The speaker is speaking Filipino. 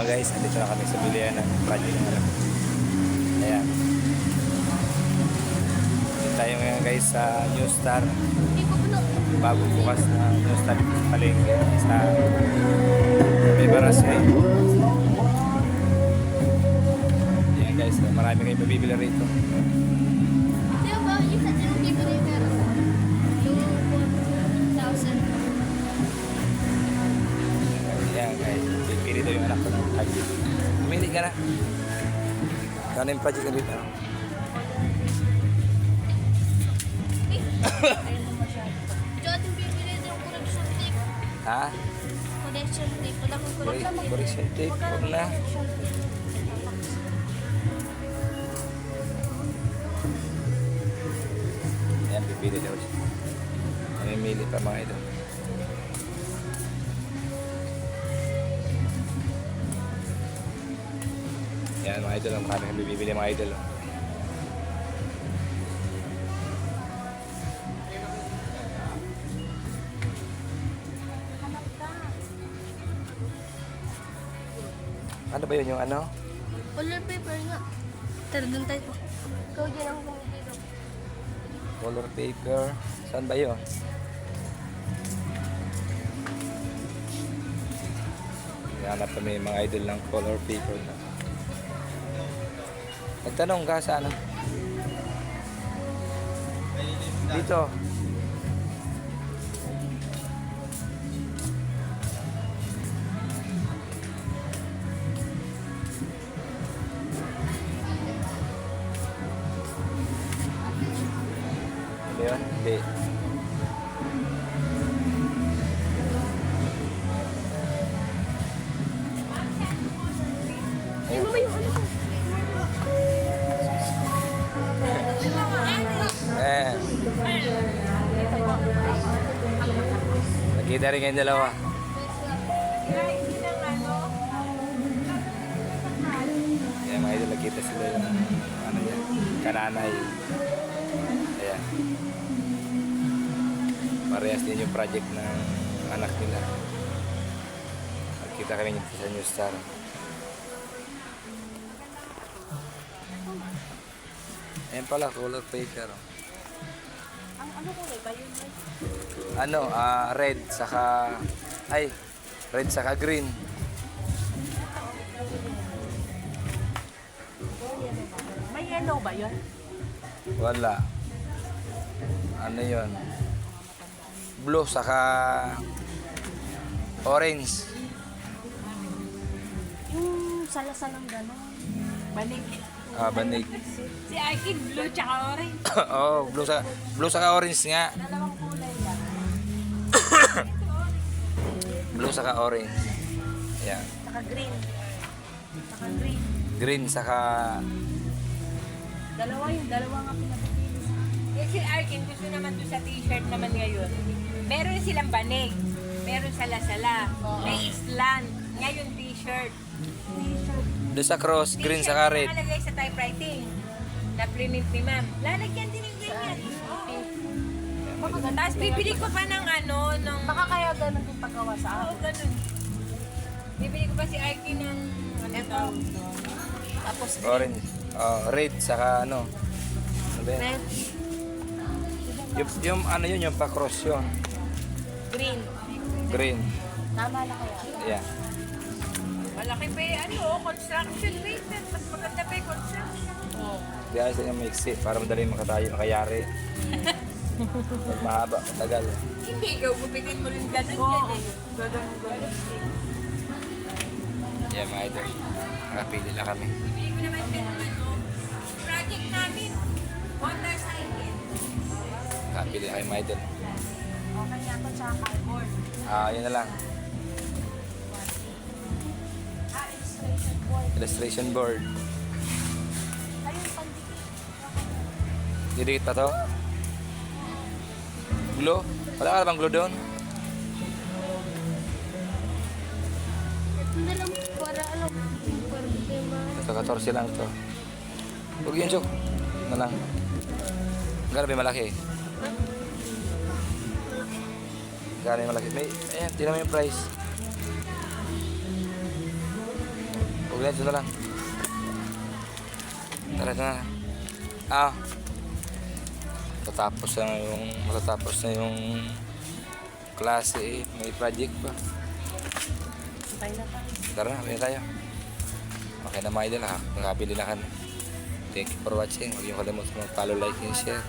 guys, andito na kami sa bilihan ng project ng alam. Ayan. Dito tayo ngayon guys sa New Star. Bago bukas na New Star dito sa Palengke sa may Barasay. Ayan guys, marami kayo mabibili rito. Di ba, yung sa yung tipo na yung meron mo? Yung 4,000. Ayan guys, pipili daw yung anak ko ng project. Pumili ka na. Kano yung project na dito? Ito ating bibili yung correction tape. Ha? Correction tape. Wala kong correction Correction tape. Huwag na. Ayan, pipili daw siya. Mamimili pa mga ito. Ayan mga idol, ang marami kang bibili mga idol. Ano ba yun yung ano? Color paper nga. Tara, doon tayo po. Ikaw dyan ang bumili ko. Color paper. Saan ba yun? Hanap kami mga idol ng color paper. Nagtanong ka sa ano? Dito. Ano yun? Hindi. Ay, mama yung ano ko. Nakita rin kayong dalawa. Ayan mga idol, nakita sila yung ano yan, kananay. Ayan. Parehas din yung project ng anak nila. Nakita kami nito sa New Star. Ayan pala, color paper. Ang ano kulay ba yun? Ano, red saka red saka green. May yellow ba yun? Wala. Ano 'yon? Blue saka orange. Yung salasalang gano'n. Balik. Banig. Si Arkin, blue tsaka orange. Oh, blue saka orange nga. Dalawang kulay lang. Blue saka orange. Ayan. Saka green. Saka green. Green saka Dalawa nga pinapipili sa Yes, si Arkin, gusto naman doon sa t-shirt naman ngayon. Meron silang banig, meron sala-sala, may islan, ngayon t-shirt. t-shirt. doon sa cross, green T-shirt saka red. nakalagay sa typewriting. Na print ni ma'am. Lalagyan din ng ganyan. Baka ganun. Tapos bibili ko pa ng ano, ng... Baka kaya ganun yung paggawa sa Oo, akin. ganun. Bibili ko pa si Arkin ng... Ano to? Tapos Orange. Red saka ano. Ano ba yun? red, Yung ano yun, yung pa-cross yun. Green. Green. tama na kaya. Ayan. Malaki pa yung ano, construction rate. Mas maganda pa yung construction. Di ayos na yung maiksi para madaling makayari. Pag mahaba, matagal. Hindi, ikaw gupitin mo rin ganun yan eh. Ganun. Ayan mga idol. Nakapili lang kami. Bibili ko naman din ng ano, project namin. Motorcycle. Nakapili kayo mga idol. Okay nga ito tsaka cardboard. Yun na lang. Illustration board. Illustration board. Ayun, pandikit. Didikit pa to? Glue? Wala ka na bang glue doon? Ito na lang para alam. Para kayo Ito, 14 lang to. Huwag yun, Chok. Na lang. Gano'n ba yung malaki? Gano'n yung malaki? May, ayan, tinan mo yung price. Ganito na lang. Tara na. Ah. Matatapos na yung klase eh. May project pa. Okay na pa. Tara na, kaya tayo. Okay na mga idol ha. Nakabili na kami. Thank you for watching. Huwag niyo kalimutan mag-follow, like, and share.